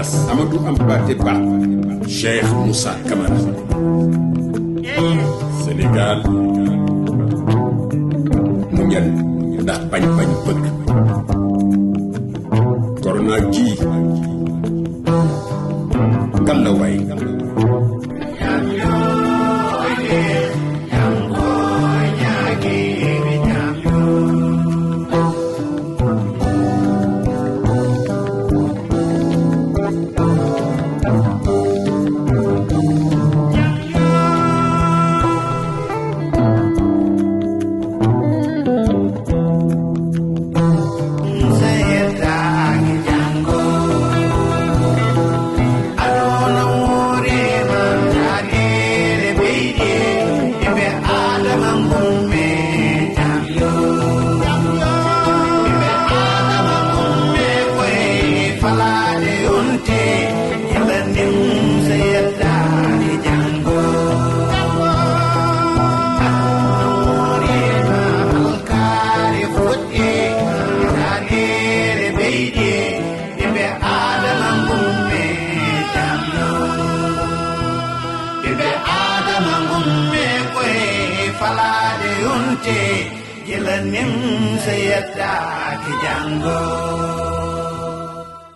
Abbas, Amadou Ampaté Ba, Cheikh Moussa Camara. Sénégal mu ñan ndax bañ bëgg corona gi ngalla waay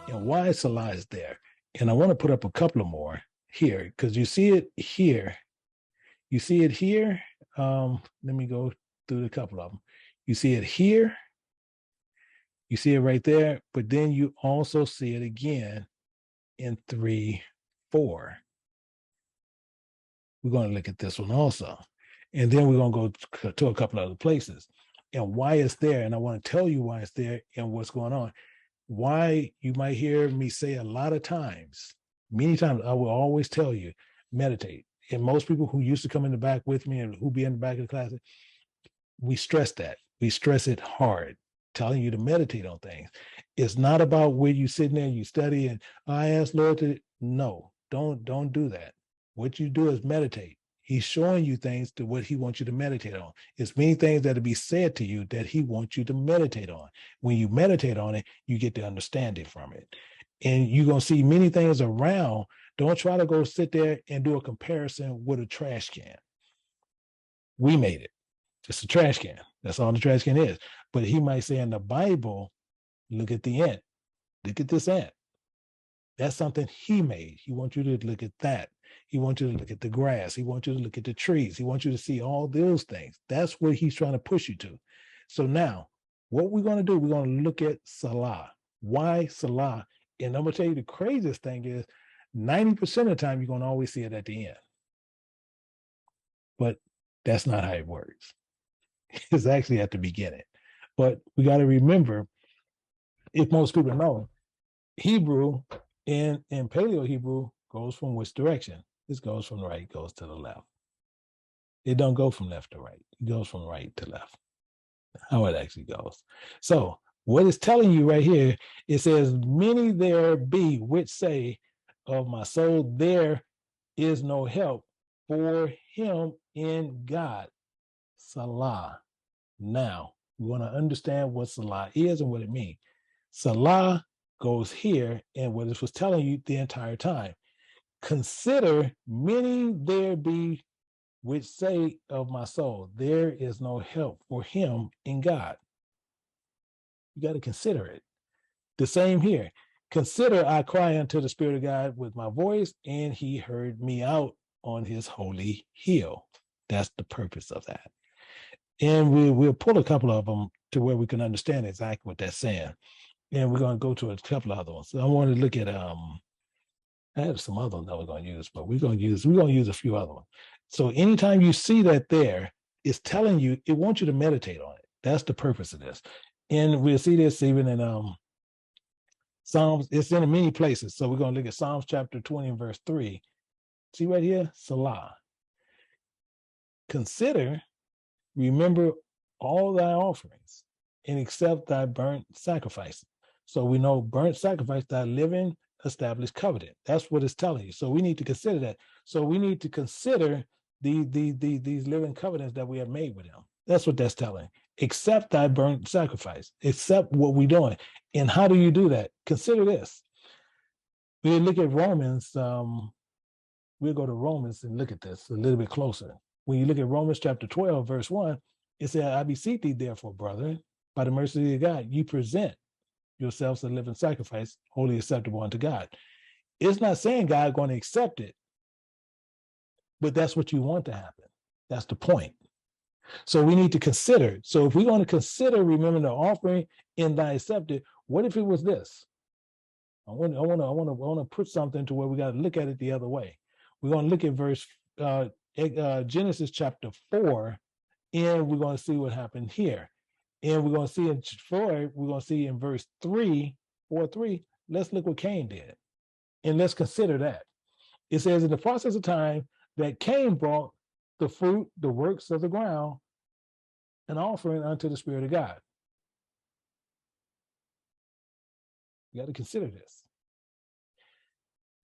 And why Selah is there. And I want to put up a couple of more here because you see it here. You see it here. Let me go through a couple of them. You see it here. You see it right there. But then you also see it again in 3, 4. We're going to look at this one also. And then we're going to go to a couple other places. And why it's there, and I want to tell you why it's there and what's going on. Why you might hear me say a lot of times, many times, I will always tell you, meditate. And most people who used to come in the back with me and who be in the back of the class, we stress that. We stress it hard, telling you to meditate on things. It's not about where you sitting there, you study, and I ask Lord to, no, don't do that. What you do is meditate. He's showing you things to what he wants you to meditate on. It's many things that'll be said to you that he wants you to meditate on. When you meditate on it, you get the understanding from it. And you're going to see many things around. Don't try to go sit there and do a comparison with a trash can. We made it. Just a trash can. That's all the trash can is. But he might say in the Bible, look at the ant. Look at this ant. That's something he made. He wants you to look at that. He wants you to look at the grass. He wants you to look at the trees. He wants you to see all those things. That's what he's trying to push you to. So now, what we're going to do, we're going to look at Selah. Why Selah? And I'm going to tell you the craziest thing is 90% of the time, you're going to always see it at the end. But that's not how it works. It's actually at the beginning. But we got to remember, if most people know, Hebrew and Paleo Hebrew goes from which direction? This goes from the right, goes to the left. It don't go from left to right. It goes from right to left. How it actually goes. So what it's telling you right here, it says, many there be which say of my soul, there is no help for him in God. Selah. Now, we want to understand what Selah is and what it means. Selah goes here, and what it was telling you the entire time. Consider many there be which say of my soul, there is no help for him in God. You got to consider it. The same here. Consider I cry unto the Spirit of God with my voice, and he heard me out on his holy hill. That's the purpose of that. And we'll pull a couple of them to where we can understand exactly what that's saying. And we're going to go to a couple of other ones. So I want to look at I have some other ones that we're going to use, but we're going to use a few other ones. So anytime you see that there, it's telling you, it wants you to meditate on it. That's the purpose of this. And we'll see this even in Psalms. It's in many places. So we're going to look at Psalms chapter 20 and verse 3. See right here, Selah. Consider, remember all thy offerings and accept thy burnt sacrifices. So we know burnt sacrifice, thy living established covenant. That's what it's telling you. So we need to consider that. So we need to consider these living covenants that we have made with him. That's what that's telling. Accept thy burnt sacrifice. Accept what we're doing. And how do you do that? Consider this. We look at Romans, we'll go to Romans and look at this a little bit closer. When you look at Romans chapter 12, verse 1, it says, I beseech thee, therefore, brethren, by the mercy of God, you present yourselves a living sacrifice, wholly acceptable unto God. It's not saying God going to accept it, but that's what you want to happen. That's the point. So we need to consider. So if we're going to consider remembering the offering in thy accepted, what if it was this? I want to put something to where we got to look at it the other way. We're going to look at verse Genesis chapter 4, and we're going to see what happened here. And we're going to see in 4, we're going to see in verse 3, let's look what Cain did. And let's consider that. It says, in the process of time that Cain brought the fruit, the works of the ground, an offering unto the Spirit of God. You got to consider this.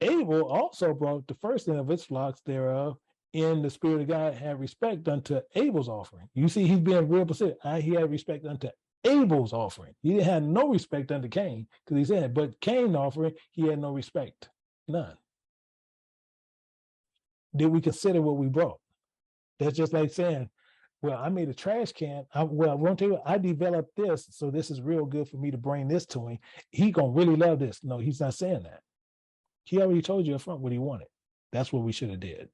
Abel also brought the first of his flocks thereof, in the Spirit of God had respect unto Abel's offering. You see, he's being real specific. He had respect unto Abel's offering. He didn't have no respect unto Cain, because he said, but Cain's offering, he had no respect. None. Did we consider what we brought? That's just like saying, well, I made a trash can. I won't tell you, I developed this, so this is real good for me to bring this to him. He gonna really love this. No, he's not saying that. He already told you up front what he wanted. That's what we should have did.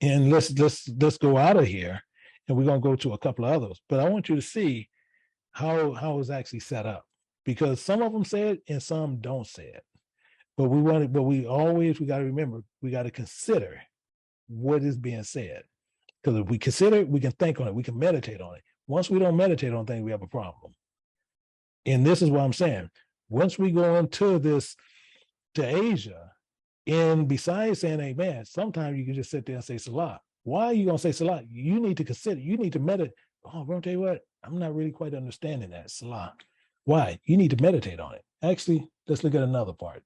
And let's go out of here, and we're gonna go to a couple of others. But I want you to see how it's actually set up, because some of them say it and some don't say it. But we got to remember, we got to consider what is being said. Because if we consider it, we can think on it, we can meditate on it. Once we don't meditate on things, we have a problem. And this is what I'm saying. Once we go into this, to Asia, and besides saying amen, sometimes you can just sit there and say Selah. Why are you going to say Selah? You need to consider, you need to meditate. Oh, bro, I'll tell you what, I'm not really quite understanding that, Selah. Why? You need to meditate on it. Actually, let's look at another part.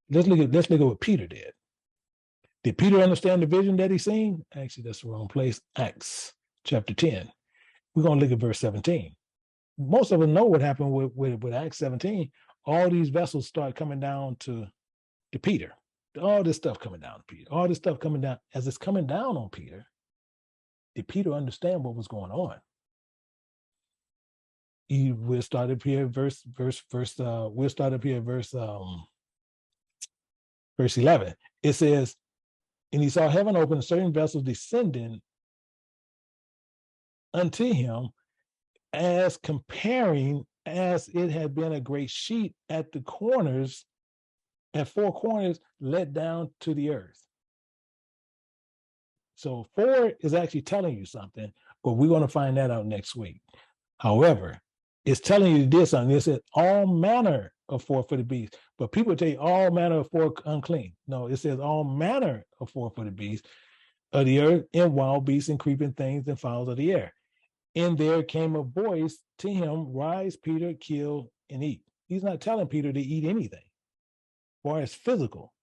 Let's look at what Peter did. Did Peter understand the vision that he seen? Actually, that's the wrong place. Acts chapter 10. We're going to look at verse 17. Most of us know what happened with Acts 17. All these vessels start coming down to Peter. All this stuff coming down to Peter. All this stuff coming down. As it's coming down on Peter, did Peter understand what was going on? We'll start up here, verse 11. It says, and he saw heaven open, and certain vessels descending unto him, as comparing as it had been a great sheet at the corners, at 4 corners, let down to the earth. So 4 is actually telling you something, but we're going to find that out next week. However, it's telling you this something. It says all manner of 4-footed beasts, but people tell you all manner of 4 unclean. No, it says all manner of 4-footed beasts of the earth, and wild beasts, and creeping things, and fowls of the air. And there came a voice to him, rise, Peter, kill and eat. He's not telling Peter to eat anything, as far as physical.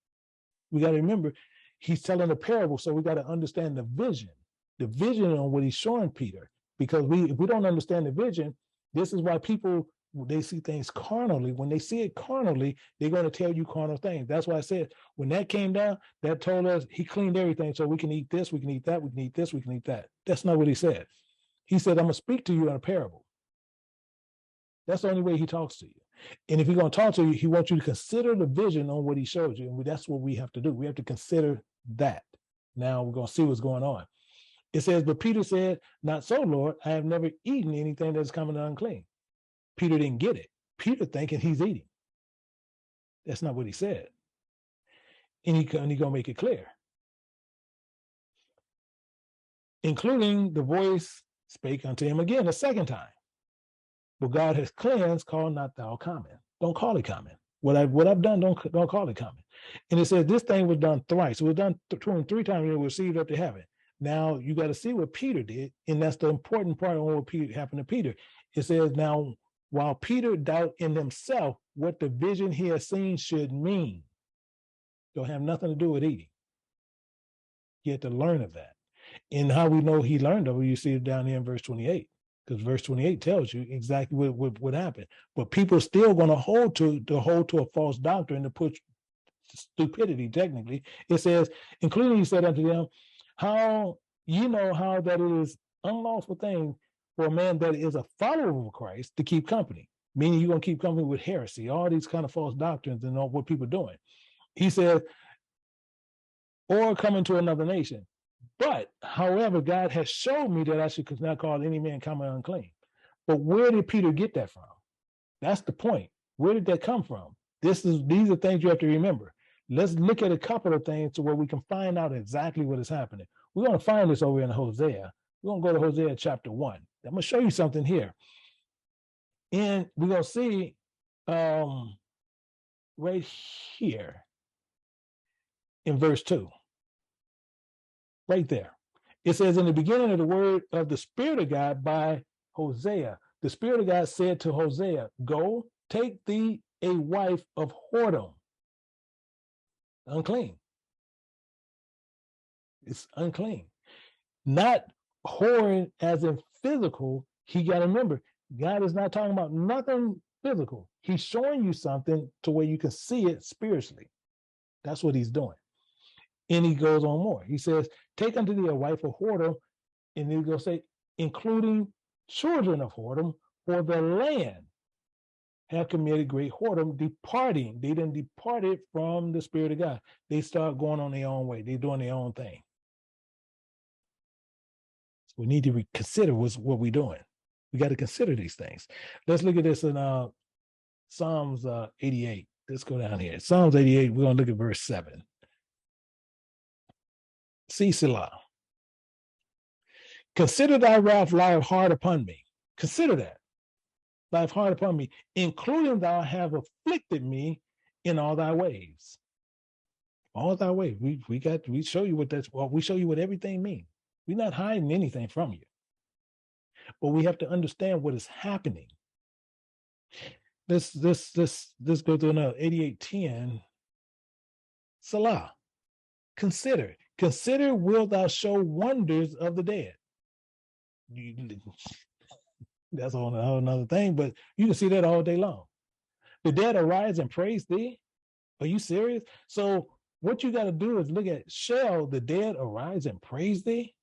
We got to remember, he's telling a parable, so we got to understand the vision on what he's showing Peter. Because if we don't understand the vision, this is why people, they see things carnally. When they see it carnally, they're going to tell you carnal things. That's why I said, when that came down, that told us he cleaned everything, so we can eat this, we can eat that, we can eat this, we can eat that. That's not what he said. He said, I'm going to speak to you in a parable. That's the only way he talks to you. And if he's going to talk to you, he wants you to consider the vision on what he showed you. And that's what we have to do. We have to consider that. Now we're going to see what's going on. It says, but Peter said, not so, Lord, I have never eaten anything that is common and unclean. Peter didn't get it. Peter thinking he's eating. That's not what he said. And he's going to make it clear. Including the voice spake unto him again a second time. But God has cleansed, call not thou common. Don't call it common. What I've done, don't call it common. And it says this thing was done thrice. It was done 2 and 3 times, and it was received up to heaven. Now you got to see what Peter did, and that's the important part of what happened to Peter. It says, now while Peter doubt in himself what the vision he has seen should mean, don't have nothing to do with eating. He had to learn of that. And how we know he learned of it, you see it down here in verse 28. because verse 28 tells you exactly what happened. But people are still going to hold to a false doctrine to put stupidity, technically. It says, including he said unto them, how you know how that it is unlawful thing for a man that is a follower of Christ to keep company, meaning you're going to keep company with heresy, all these kind of false doctrines and all what people are doing. He said, or come into another nation. But, however, God has showed me that I should not call any man common unclean. But where did Peter get that from? That's the point. Where did that come from? These are things you have to remember. Let's look at a couple of things to where we can find out exactly what is happening. We're going to find this over in Hosea. We're going to go to Hosea chapter 1. I'm going to show you something here. And we're going to see right here in verse 2. Right there. It says, in the beginning of the word of the Spirit of God by Hosea, the Spirit of God said to Hosea, go, take thee a wife of whoredom. Unclean. It's unclean. Not whoring as in physical. You got to remember, God is not talking about nothing physical. He's showing you something to where you can see it spiritually. That's what he's doing. And he goes on more. He says, take unto thee a wife of whoredom, and he's going to say, including children of whoredom, for the land have committed great whoredom, departing. They didn't departed from the Spirit of God. They start going on their own way. They're doing their own thing. So we need to consider what we're doing. We got to consider these things. Let's look at this in Psalms 88. Let's go down here. Psalms 88, we're going to look at verse 7. You Selah. Consider thy wrath lieth hard upon me. Consider that. Lieth hard upon me, including thou have afflicted me in all thy ways. All thy ways. We show you what that's, well, we show you what everything means. We're not hiding anything from you. But we have to understand what is happening. Let's go to another 88:10. Selah. Consider, wilt thou show wonders of the dead? That's a whole another thing, but you can see that all day long. The dead arise and praise thee. Are you serious? So what you got to do is look at, shall the dead arise and praise thee?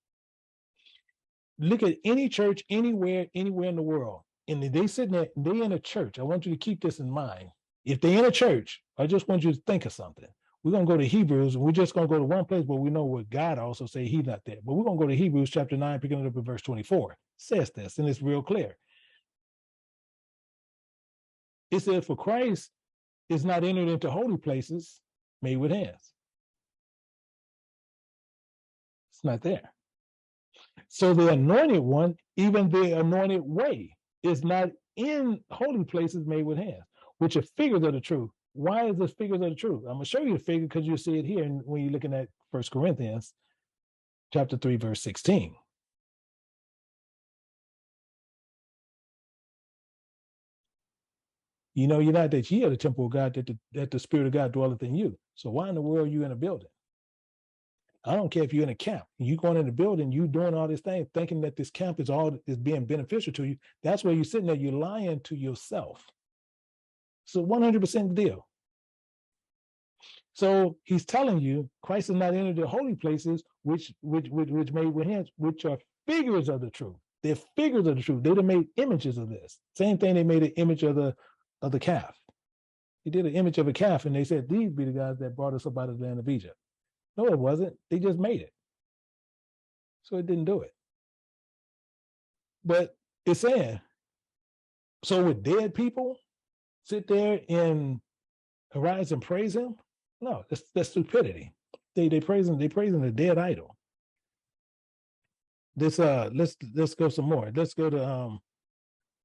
Look at any church, anywhere in the world, and they sitting there, they in a church. I want you to keep this in mind. If they're in a church, I just want you to think of something. We're going to go to Hebrews, and we're just going to go to one place where we know what God also say he's not there. But we're going to go to Hebrews chapter 9, picking it up in verse 24. It says this, and it's real clear. It says, for Christ is not entered into holy places made with hands. It's not there. So the anointed one, even the anointed way, is not in holy places made with hands, which are figures of the truth. Why is this figures of the truth? I'm going to show you the figure because you'll see it here when you're looking at 1 Corinthians chapter 3, verse 16. You know, you're not that ye are the temple of God, that the Spirit of God dwelleth in you. So why in the world are you in a building? I don't care if you're in a camp. You going in the building, you doing all this thing, thinking that this camp is being beneficial to you. That's where you're sitting there, you're lying to yourself. So 100% deal. So he's telling you, Christ has not entered the holy places, which made with hands, which are figures of the truth. They're figures of the truth. They'd have made images of this. Same thing, they made an image of the calf. He did an image of a calf, and they said, these be the guys that brought us up out of the land of Egypt. No, it wasn't. They just made it. So it didn't do it. But it's saying, so would dead people sit there and arise and praise him? No, that's stupidity. They praising the dead idol. Let's go some more. Let's go to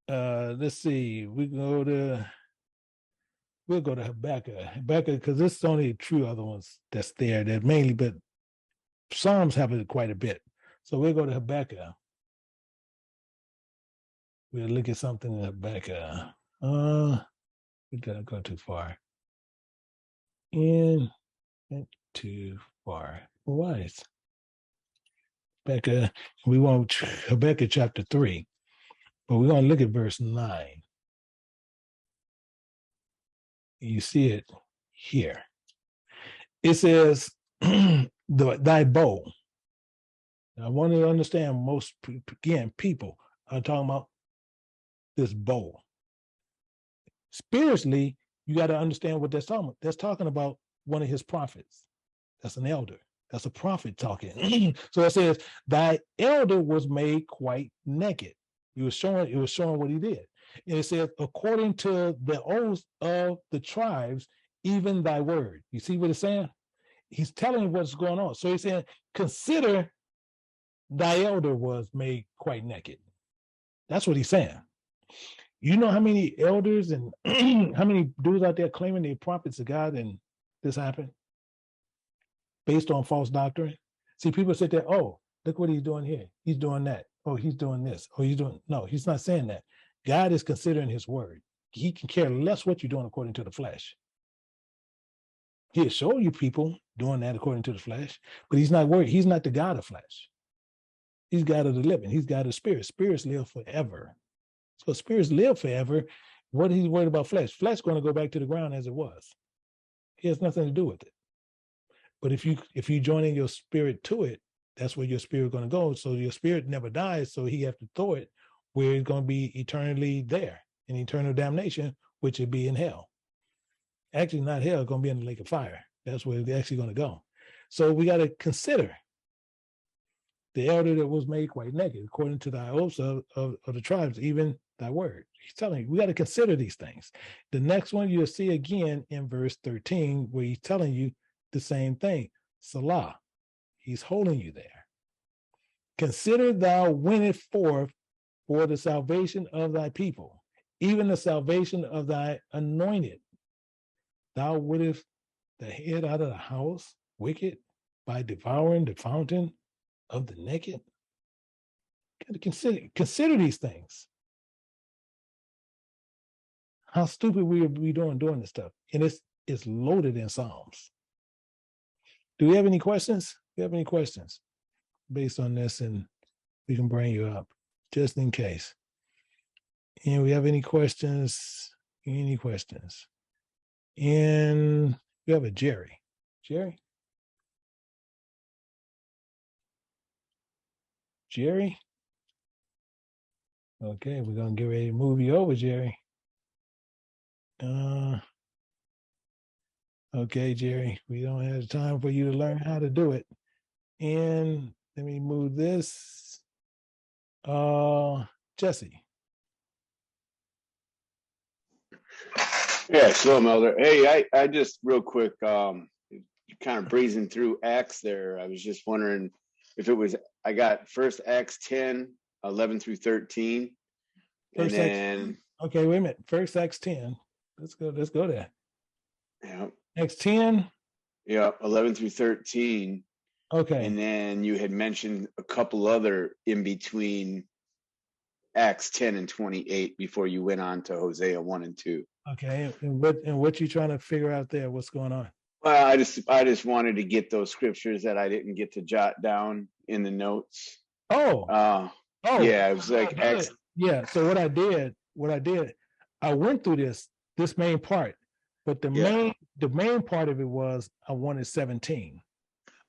let's see. We'll go to Habakkuk, because this is the only true other ones that's there. That mainly, but Psalms have it quite a bit. So we'll go to Habakkuk. We'll look at something in Habakkuk. We didn't go too far. And went too far. Why is Habakkuk? We want Habakkuk chapter 3. But we're going to look at verse 9. You see it here. It says, thy bow. Now, I want to understand most, again, people are talking about this bow. Spiritually, you got to understand what that's talking about. That's talking about one of his prophets. That's an elder. That's a prophet talking. So it says, thy elder was made quite naked. It was showing what he did. And it says, according to the oaths of the tribes, even thy word. You see what it's saying? He's telling you what's going on. So he's saying, consider thy elder was made quite naked. That's what he's saying. You know how many elders and how many dudes out there claiming they're prophets of God and this happened based on false doctrine? See, people sit there, oh, look what he's doing here. He's doing that. Oh, he's doing this. Oh, he's doing, no, he's not saying that. God is considering his word. He can care less what you're doing according to the flesh. He'll show you people doing that according to the flesh, but he's not worried. He's not the God of flesh. He's God of the living. He's God of spirit. Spirits live forever. So spirits live forever. What he's worried about flesh? Flesh is going to go back to the ground as it was. He has nothing to do with it. But if you join in your spirit to it, that's where your spirit is going to go. So your spirit never dies. So he has to throw it where it's going to be eternally there in eternal damnation, which would be in hell. Actually, not hell, it's going to be in the lake of fire. That's where it's actually going to go. So we got to consider the elder that was made quite naked, according to thy oaths of the tribes, even thy word. He's telling you, we got to consider these things. The next one you'll see again in verse 13, where he's telling you the same thing. Selah. He's holding you there. Consider thou winnest forth for the salvation of thy people, even the salvation of thy anointed. Thou wouldest the head out of the house, wicked, by devouring the fountain of the naked. Got to consider these things. How stupid we doing this stuff. And it's loaded in Psalms. Do we have any questions? Do you have any questions based on this? And we can bring you up just in case. And we have any questions? Any questions? And we have a Jerry. Jerry? Jerry? Okay, we're going to get ready to move you over, Jerry. Okay, Jerry, we don't have time for you to learn how to do it. And let me move this. Jesse. Yeah, shalom, Elder. Hey, I just real quick, kind of breezing through Acts there. I was just wondering if it was, I got first Acts 10, 11 through 13. First and then okay, wait a minute. First Acts 10. Let's go there. Yeah. Acts 10. Yeah, 11 through 13. Okay. And then you had mentioned a couple other in between Acts 10 and 28 before you went on to Hosea 1 and 2. Okay. And what you trying to figure out there? What's going on? Well, I just wanted to get those scriptures that I didn't get to jot down in the notes. Yeah, it was like Acts. Yeah. So what I did, I went through this main part, but the main part of it was I wanted 17.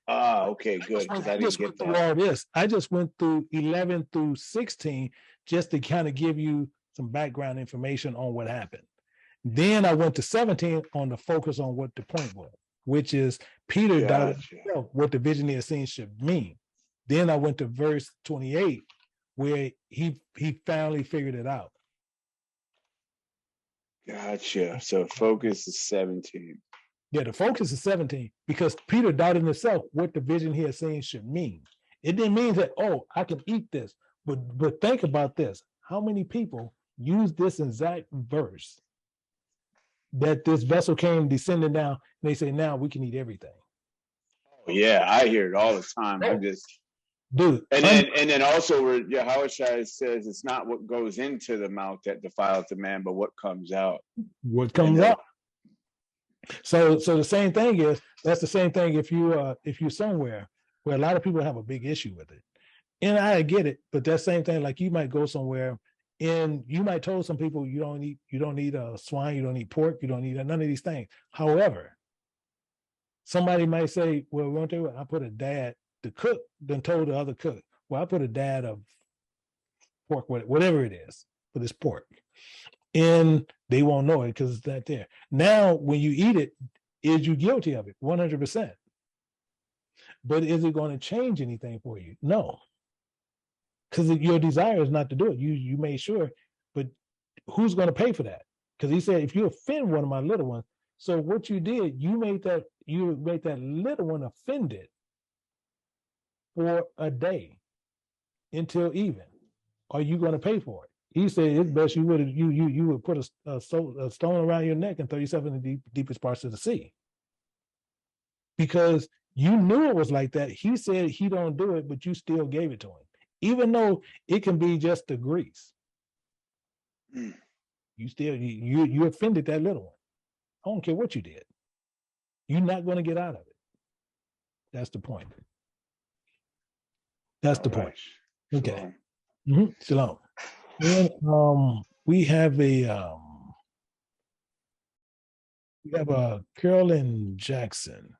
Okay, good. Because I didn't get that. All this. I just went through 11 through 16 just to kind of give you some background information on what happened. Then I went to 17 on the focus on what the point was, which is Peter doubted what the vision he had seen should mean. Then I went to verse 28, where he finally figured it out. Gotcha. So focus is 17. Yeah, the focus is 17 because Peter doubted himself what the vision he had seen should mean. It didn't mean that, oh, I can eat this. But think about this. How many people use this exact verse that this vessel came descending down, and they say, now we can eat everything. Oh, yeah, I hear it all the time. I just... Dude. And then also where Yahushua says it's not what goes into the mouth that defileth the man, but what comes out. What comes out. So the same thing is, that's the same thing if you're somewhere where a lot of people have a big issue with it. And I get it, but that same thing, like you might go somewhere And you might told some people you don't need a swine, you don't need pork, you don't need none of these things. However, somebody might say, well, won't they? I put a dad, the cook then told the other cook, well, I put a dad of pork, whatever it is, for this pork. And they won't know it because it's not there. Now, when you eat it, is you guilty of it? 100%. But is it going to change anything for you? No. Because your desire is not to do it. You made sure, but who's going to pay for that? Because he said, if you offend one of my little ones, so what you did, you made that little one offended for a day until even. Are you going to pay for it? He said it's best you would put a stone around your neck and throw yourself in the deepest parts of the sea. Because you knew it was like that. He said he don't do it, but you still gave it to him. Even though it can be just the grease. You still you offended that little one. I don't care what you did. You're not going to get out of it. That's the point. That's the point. Okay. Shalom. And we have a Carolyn Jackson.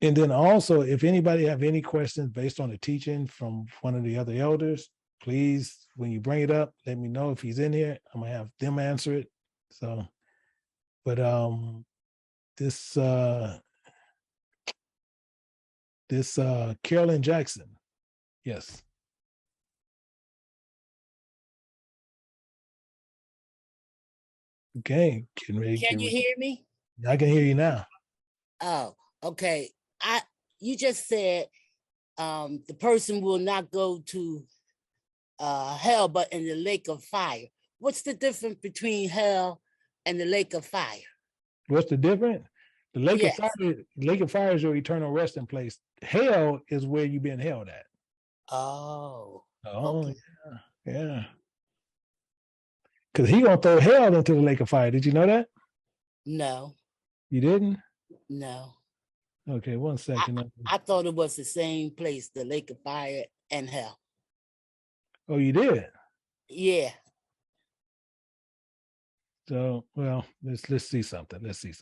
And then also, if anybody have any questions based on the teaching from one of the other elders, please, when you bring it up, let me know if he's in here. I'm gonna have them answer it. So, but this Carolyn Jackson, yes. Okay, can you hear me? I can hear you now. Oh, okay. You just said the person will not go to hell, but in the lake of fire. What's the difference between hell and the lake of fire? What's the difference? The lake of fire is your eternal resting place. Hell is where you've been held at. Oh. Okay. Yeah. Because he gonna throw hell into the lake of fire. Did you know that? No. You didn't? No. Okay, 1 second. I thought it was the same place, the lake of fire and hell. Oh, you did? Yeah. So, well, let's see something. Let's look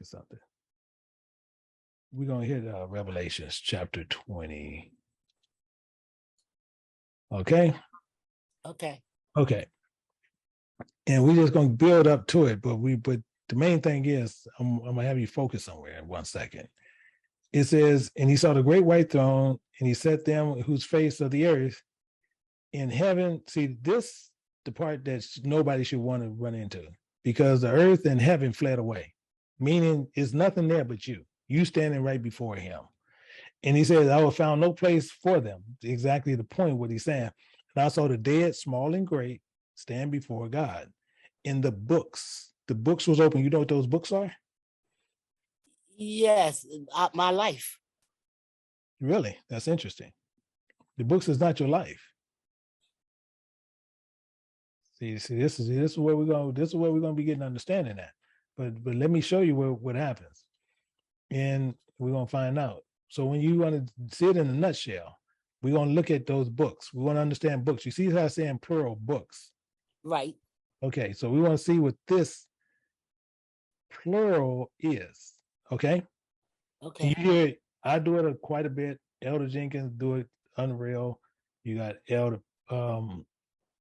at something. We're gonna hit Revelations chapter 20. Okay. Okay. And we're just gonna build up to it, but the main thing is I'm gonna have you focus somewhere in 1 second. It says, and he saw the great white throne, and he set them whose face of the earth in heaven. See, this the part that nobody should want to run into, because the earth and heaven fled away, meaning it's nothing there but you standing right before him. And he says, I will found no place for them. Exactly the point what he's saying. And I saw the dead, small and great, stand before God. In the books was open. You know what those books are? Yes, my life. Really? That's interesting. The books is not your life. See, this is where we're going to be getting understanding at. But let me show you what happens. And we're going to find out. So when you want to see it in a nutshell, we're going to look at those books. We want to understand books. You see how I'm saying plural books? Right. Okay, so we want to see what this plural is. Okay? Okay. You hear it, I do it quite a bit. Elder Jenkins do it unreal. You got Elder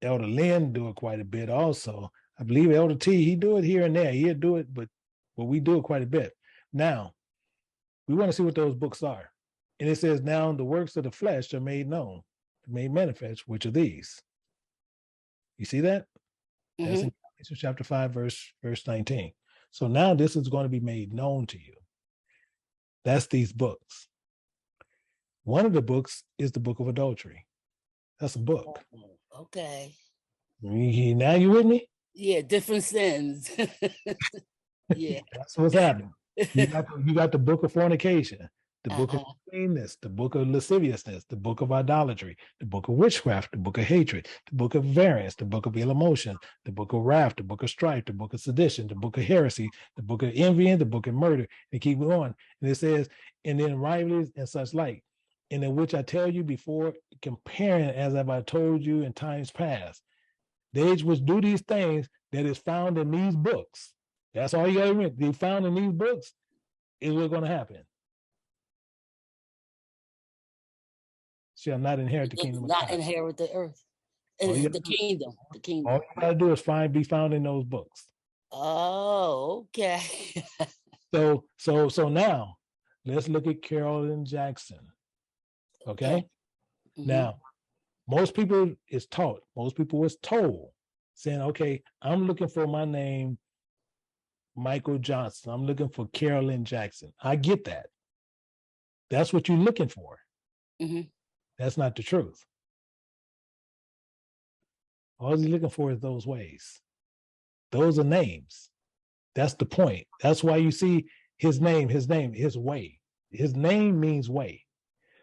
Lynn do it quite a bit also. I believe Elder T, he do it here and there. He'll do it, but we do it quite a bit. Now, we want to see what those books are. And it says, now the works of the flesh are made known, made manifest, which are these. You see that? Mm-hmm. That's in Galatians chapter 5, verse 19. So now this is going to be made known to you. That's these books. One of the books is the book of adultery. That's a book. Okay. Now you with me? Yeah, different sins. Yeah. That's what's happening. You got the book of fornication. the book of uncleanness, the book of lasciviousness, the book of idolatry, the book of witchcraft, the book of hatred, the book of variance, the book of ill emotion, the book of wrath, the book of strife, the book of sedition, the book of heresy, the book of envying, the book of murder, and keep going. And it says, and then rivalries and such like, and in which I tell you before, comparing as have I told you in times past, they which do these things that is found in these books. That's all you got to remember. They found in these books is what's going to happen. Shall not inherit the kingdom of God. Not inherit the earth. The kingdom. The kingdom. All you gotta do is be found in those books. Oh, okay. So now let's look at Carolyn Jackson. Okay. Now, most people was told, saying, okay, I'm looking for my name, Michael Johnson. I'm looking for Carolyn Jackson. I get that. That's what you're looking for. That's not the truth. All he's looking for is those ways. Those are names. That's the point. That's why you see his name, his way. His name means way.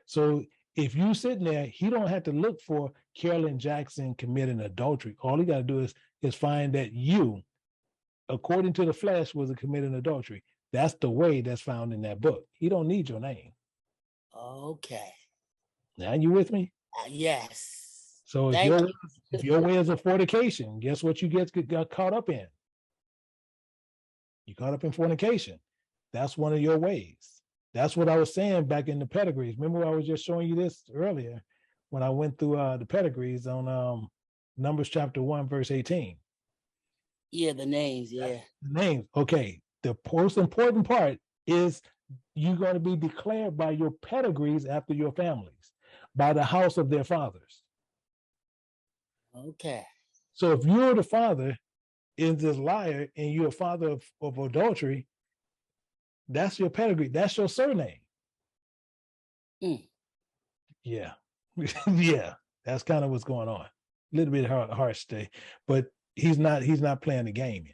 So if you sitting there, he don't have to look for Carolyn Jackson committing adultery. All he got to do is find that you, according to the flesh, was a committing adultery. That's the way that's found in that book. He don't need your name. Okay. Now you with me? Yes. So if your way is a fornication, guess what you got caught up in? You caught up in fornication. That's one of your ways. That's what I was saying back in the pedigrees. Remember I was just showing you this earlier when I went through the pedigrees on Numbers chapter 1, verse 18. Yeah, the names, yeah. The names. Okay. The most important part is you're going to be declared by your pedigrees after your families, by the house of their fathers. Okay. So if you're the father is this liar and you're a father of adultery, that's your pedigree. That's your surname. Yeah. Yeah. That's kind of what's going on. A little bit harsh today, but he's not playing the game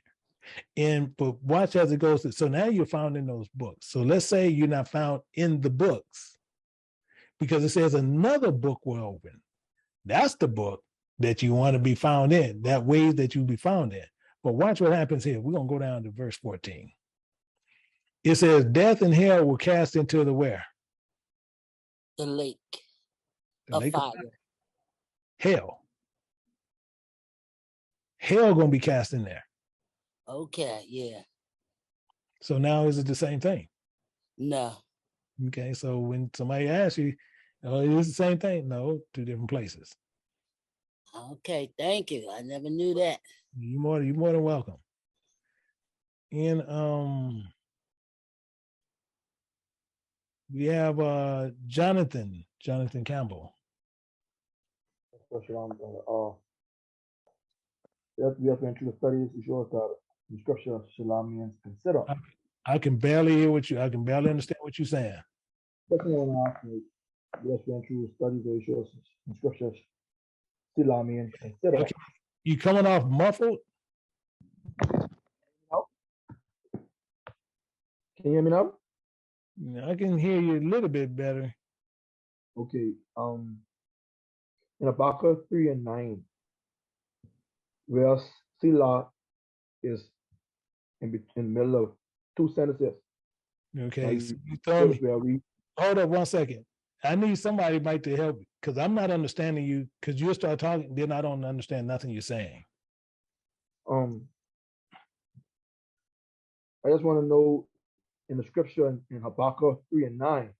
here. But watch as it goes. So now you're found in those books. So let's say you're not found in the books because it says another book will open. That's the book that you want to be found in, that ways that you'll be found in. But watch what happens here. We're going to go down to verse 14. It says, death and hell were cast into the where? The lake of Lake fire. Hell. Hell going to be cast in there. Okay, yeah. So now is it the same thing? No. Okay, so when somebody asks you, oh, it is the same thing? No, two different places. Okay, thank you. I never knew that. You're more than welcome. And we have Jonathan Campbell. We have to enter the studies to show us that the scripture Selah means consider. I can barely hear what I can barely understand what you're saying. Second one I ask is, we have to enter the studies to show us the scripture Selah means consider. Okay. You coming off muffled? Can you hear me now? I can hear you a little bit better. Okay. In Habakkuk 3 and 9, where Selah is in the middle of two sentences. Okay. So you told me. Hold up 1 second. I need somebody might to help because I'm not understanding you because you start talking, then I don't understand nothing you're saying. I just want to know in the scripture in Habakkuk 3 and 9,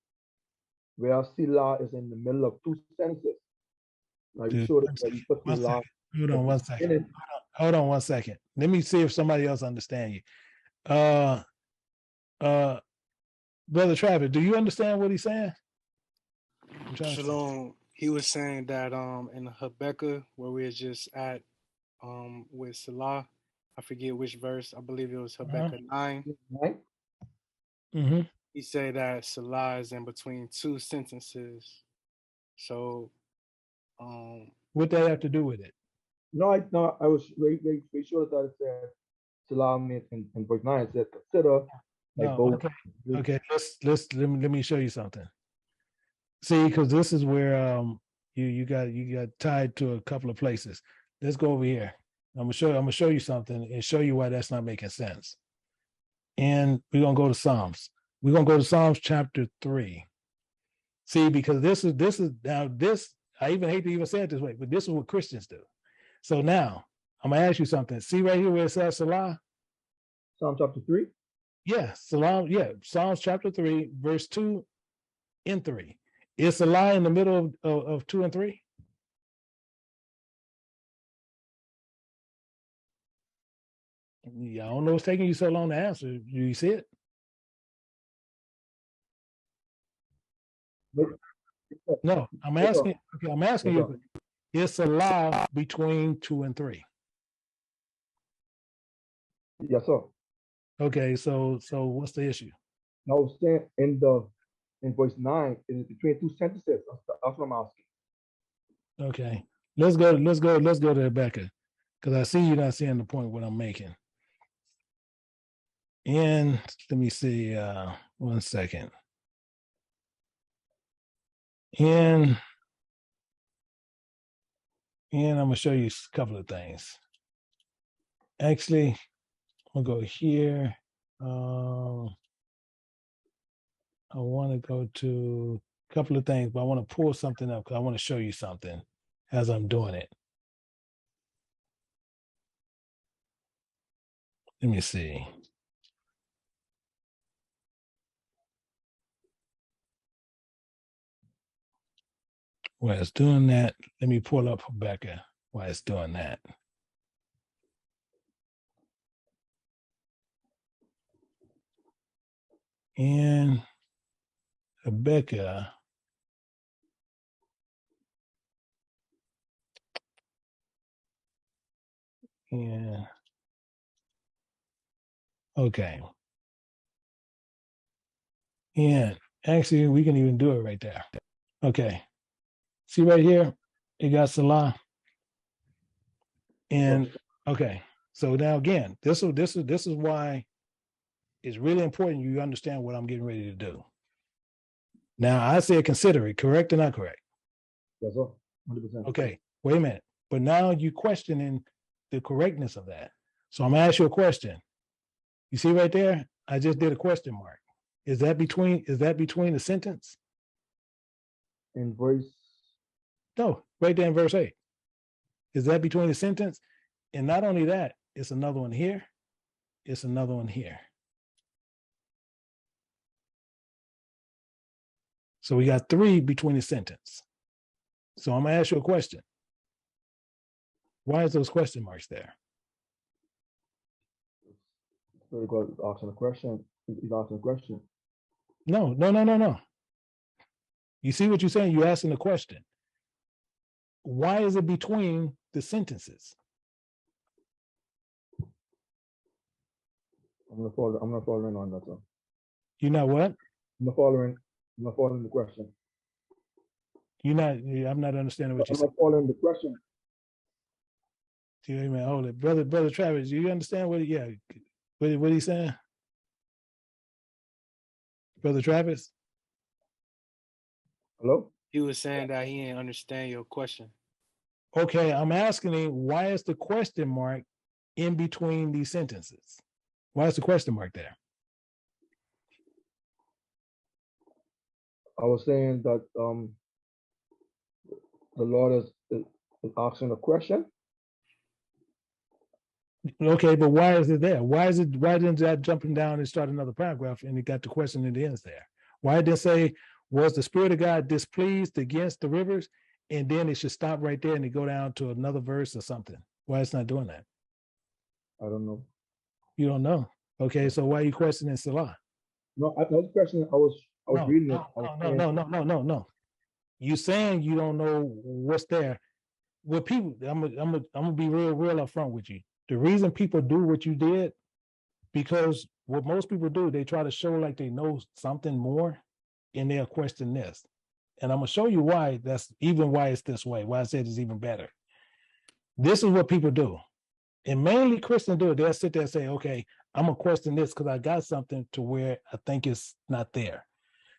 where Selah is in the middle of two sentences. Like you showed it that you put Selah. Hold on 1 second. Hold on 1 second. Let me see if somebody else understands you. Brother Travis, do you understand what he's saying? Shalom. He was saying that in Habakkuk, where we were just at with Selah, I forget which verse, I believe it was Habakkuk 9. Right? Mm-hmm. He said that Selah is in between two sentences. So what they have to do with it? No, I was very sure that it said Selah means in verse 9, it said consider Like no, both. okay. Let me show you something. See, because this is where you got tied to a couple of places. Let's go over here. I'm gonna show you something and show you why that's not making sense. And we're gonna go to Psalms. We're gonna go to Psalms chapter 3. See, because this is now this, I even hate to even say it this way, but this is what Christians do. So now I'm gonna ask you something. See right here where it says Selah? Psalm chapter 3. Yeah, Selah, yeah, Psalms chapter 3, verse 2 and 3. Is Selah in the middle of 2 and 3? Yeah, I don't know what's taking you so long to answer. Do you see it? No, I'm asking. Okay, I'm asking you. Is Selah between 2 and 3? Yes, sir. Okay, so what's the issue? I was saying in verse 9, is it between two sentences? That's what I'm asking. Okay, let's go to Rebecca, because I see you're not seeing the point what I'm making. And let me see, 1 second. And I'm gonna show you a couple of things. Actually, I'm gonna go here. I want to go to a couple of things, but I want to pull something up because I want to show you something as I'm doing it. Let me see. While it's doing that, let me pull up Rebecca while it's doing that. And Rebecca, yeah, okay. And actually, we can even do it right there. Okay. See right here, it got Selah. And okay, so now again, this is why it's really important you understand what I'm getting ready to do. Now I said consider it, correct or not correct? Yes, sir. 100%. Okay, wait a minute. But now you're questioning the correctness of that. So I'm gonna ask you a question. You see right there, I just did a question mark. Is that between the sentence? In verse, No, right there in verse 8. Is that between the sentence? And not only that, it's another one here. It's another one here. So we got 3 between the sentence. So I'm gonna ask you a question. Why is those question marks there? because he's asking a question. He's asking a question. No. You see what you're saying? You're asking a question. Why is it between the sentences? I'm not following on that, sir. You're not what? I'm not following the question. I'm not understanding what you're I'm saying. not following the question. Wait a minute, hold it. Brother Travis, you understand what he's saying? Brother Travis? Hello? He was saying that he didn't understand your question. Okay, I'm asking him, why is the question mark in between these sentences? Why is the question mark there? I was saying that the Lord is asking a question. Okay, but why is it there? Why didn't that jumping down and start another paragraph and it got the question in the ends there? Why did it say, was the Spirit of God displeased against the rivers? And then it should stop right there and it go down to another verse or something. Why it's not doing that? I don't know. You don't know. Okay, so why are you questioning Selah? No, I was questioning. I was reading it. No. You saying you don't know what's there. What people, I'm gonna be real up front with you. The reason people do what you did, because what most people do, they try to show like they know something more, and they'll question this. And I'm gonna show you why why it's this way, why I said it's even better. This is what people do. And mainly Christians do it. They'll sit there and say, okay, I'm gonna question this because I got something to where I think it's not there.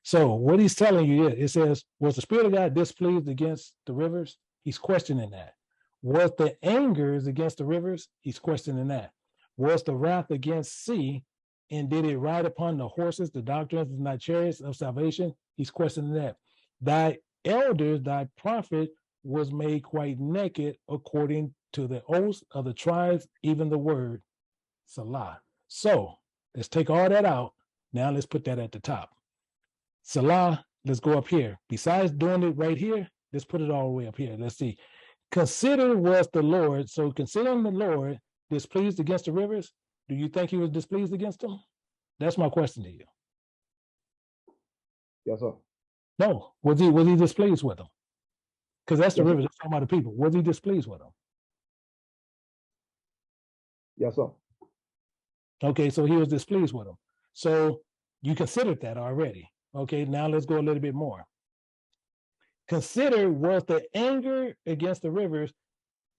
So what he's telling you is, it says, was the Spirit of God displeased against the rivers? He's questioning that. Was the angers against the rivers? He's questioning that. Was the wrath against sea? And did it ride upon the horses, the doctrines, and thy chariots of salvation? He's questioning that. Thy elders, thy prophet, was made quite naked according to the oaths of the tribes, even the word Selah. So let's take all that out. Now let's put that at the top. Selah, let's go up here. Besides doing it right here, let's put it all the way up here. Let's see. Consider was the Lord. So considering the Lord displeased against the rivers, do you think he was displeased against them? That's my question to you. Yes, sir. No. Was he displeased with them? Because that's the rivers, that's talking about the people. Was he displeased with them? Yes, sir. Okay, so he was displeased with them. So you considered that already. Okay, now let's go a little bit more. Consider was the anger against the rivers,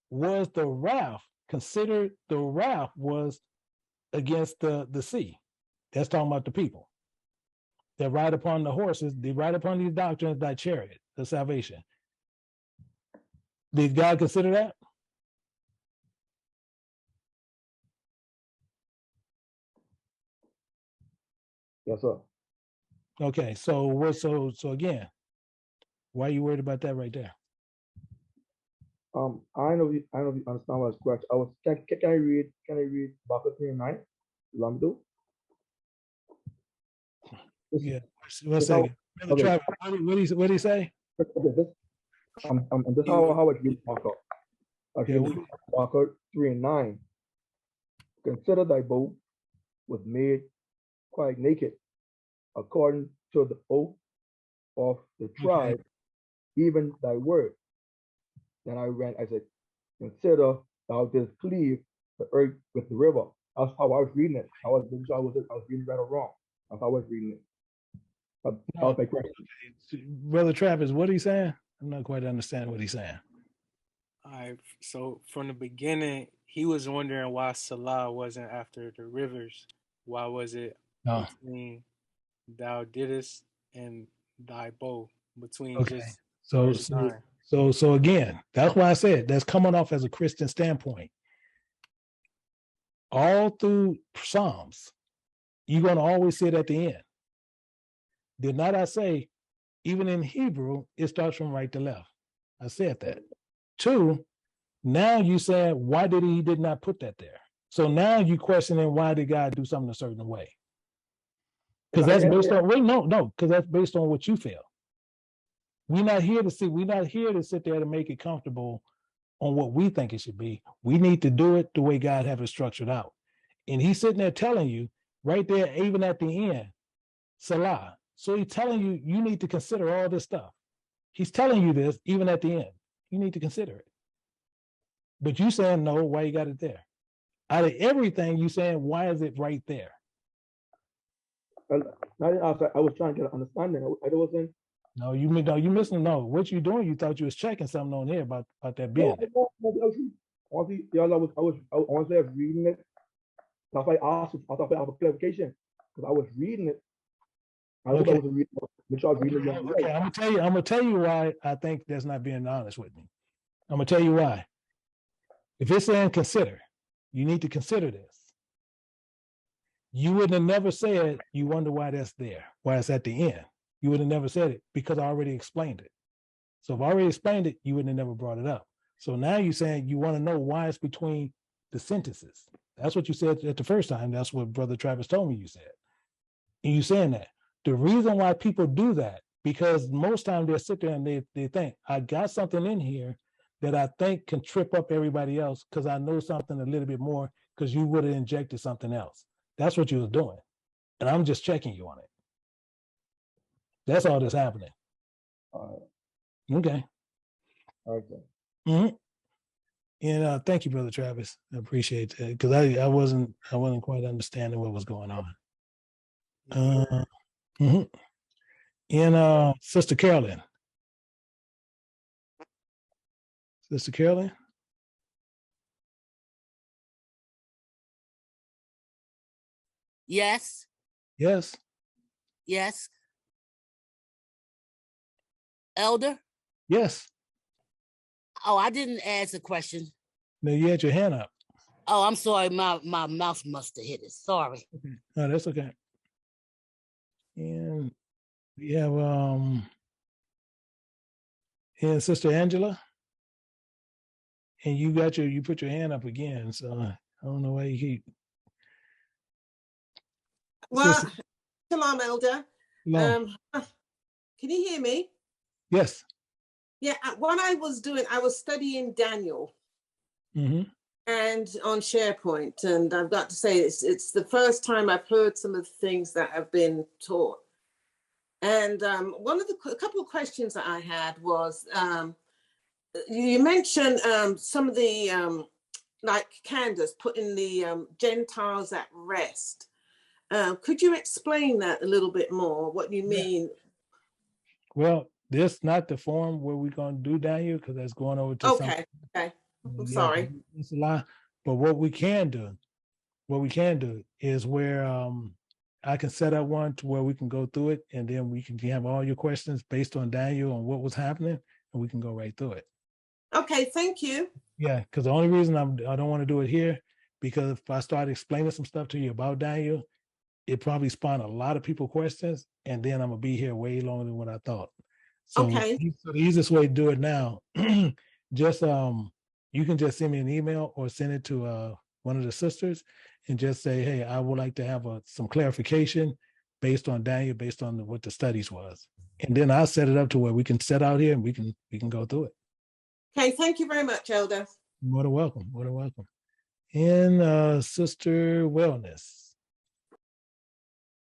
was the wrath, consider the wrath was against the sea. That's talking about the people that ride upon the horses, they ride upon these doctrines, thy chariot, the salvation. Did God consider that? Yes, sir. Okay, so again, why are you worried about that right there? I know you understand what I was correct. Can I read Habakkuk 3:9? You want me to? Yeah, one second. Okay. Travis, what did he say? Okay, this this how I read Habakkuk. Okay, Habakkuk 3:9. Consider thy bow was made quite naked, according to the oath of the tribe, even thy word. Then I said, consider thou didst cleave the earth with the river. That's how I was reading it. I was reading right or wrong. That's how I was reading it. That was my question. Brother Travis, what are you saying? I'm not quite understanding what he's saying. All right. So from the beginning, he was wondering why Selah wasn't after the rivers. Why was it between thou didst and thy bow? Between just verse 9. So again, that's why I said that's coming off as a Christian standpoint. All through Psalms, you're going to always see it at the end. Did not I say, even in Hebrew, it starts from right to left? I said that. 2, now you said, why did he did not put that there? So now you questioning why did God do something a certain way? Because that's based on because that's based on what you feel. We're not here to sit there to make it comfortable on what we think it should be. We need to do it the way God have it structured out. And he's sitting there telling you right there, even at the end, Selah. So he's telling you, you need to consider all this stuff. He's telling you this even at the end. You need to consider it. But you saying no, why you got it there? Out of everything, you saying, why is it right there? I was trying to get an understanding. I wasn't. No, you missing. No, what you doing? You thought you was checking something on here about that being. Honestly, I was reading it. That's why I asked. I thought I have a clarification because I was reading it. Okay. Okay, I'm gonna tell you why I think that's not being honest with me. I'm gonna tell you why. If it's saying consider, you need to consider this. You would have never said you wonder why that's there, why it's at the end. You would have never said it because I already explained it. So if I already explained it, you would have never brought it up. So now you're saying you want to know why it's between the sentences. That's what you said at the first time. That's what Brother Travis told me you said. And you saying that. The reason why people do that, because most times they'll sit there and they think, I got something in here that I think can trip up everybody else because I know something a little bit more because you would have injected something else. That's what you was doing. And I'm just checking you on it. That's all that's happening. All right. Okay. Okay. Mm-hmm. And thank you, Brother Travis. I appreciate that because I wasn't quite understanding what was going on. Mm-hmm. And Sister Carolyn. Sister Carolyn? Yes. Yes. Yes. Elder? Yes. Oh, I didn't ask a question. No, you had your hand up. Oh, I'm sorry. My mouth must have hit it. Sorry. Okay. No, that's okay. And we have and Sister Angela. And you put your hand up again. So I don't know why you keep. Well, Sister, shalom, Elder. no. Can you hear me? Yes. Yeah, what I was doing, I was studying Daniel and on SharePoint. And I've got to say, it's the first time I've heard some of the things that have been taught. And a couple of questions that I had was, you mentioned some of the, like Candace, putting the Gentiles at rest. Could you explain that a little bit more, what you mean? Well, this not the form where we're going to do Daniel, because that's going over to Okay. I'm sorry. It's a lot. But what we can do is where I can set up one to where we can go through it, and then we can have all your questions based on Daniel and what was happening, and we can go right through it. Okay, thank you. Yeah, because the only reason I don't want to do it here, because if I start explaining some stuff to you about Daniel, it probably spawn a lot of people questions, and then I'm gonna be here way longer than what I thought. So, Okay. so the easiest way to do it now, just you can just send me an email or send it to one of the sisters and just say, hey, I would like to have some clarification based on Daniel, based on what the studies was. And then I'll set it up to where we can set out here and we can go through it. Okay, thank you very much, Elder. More than welcome. And Sister Wellness.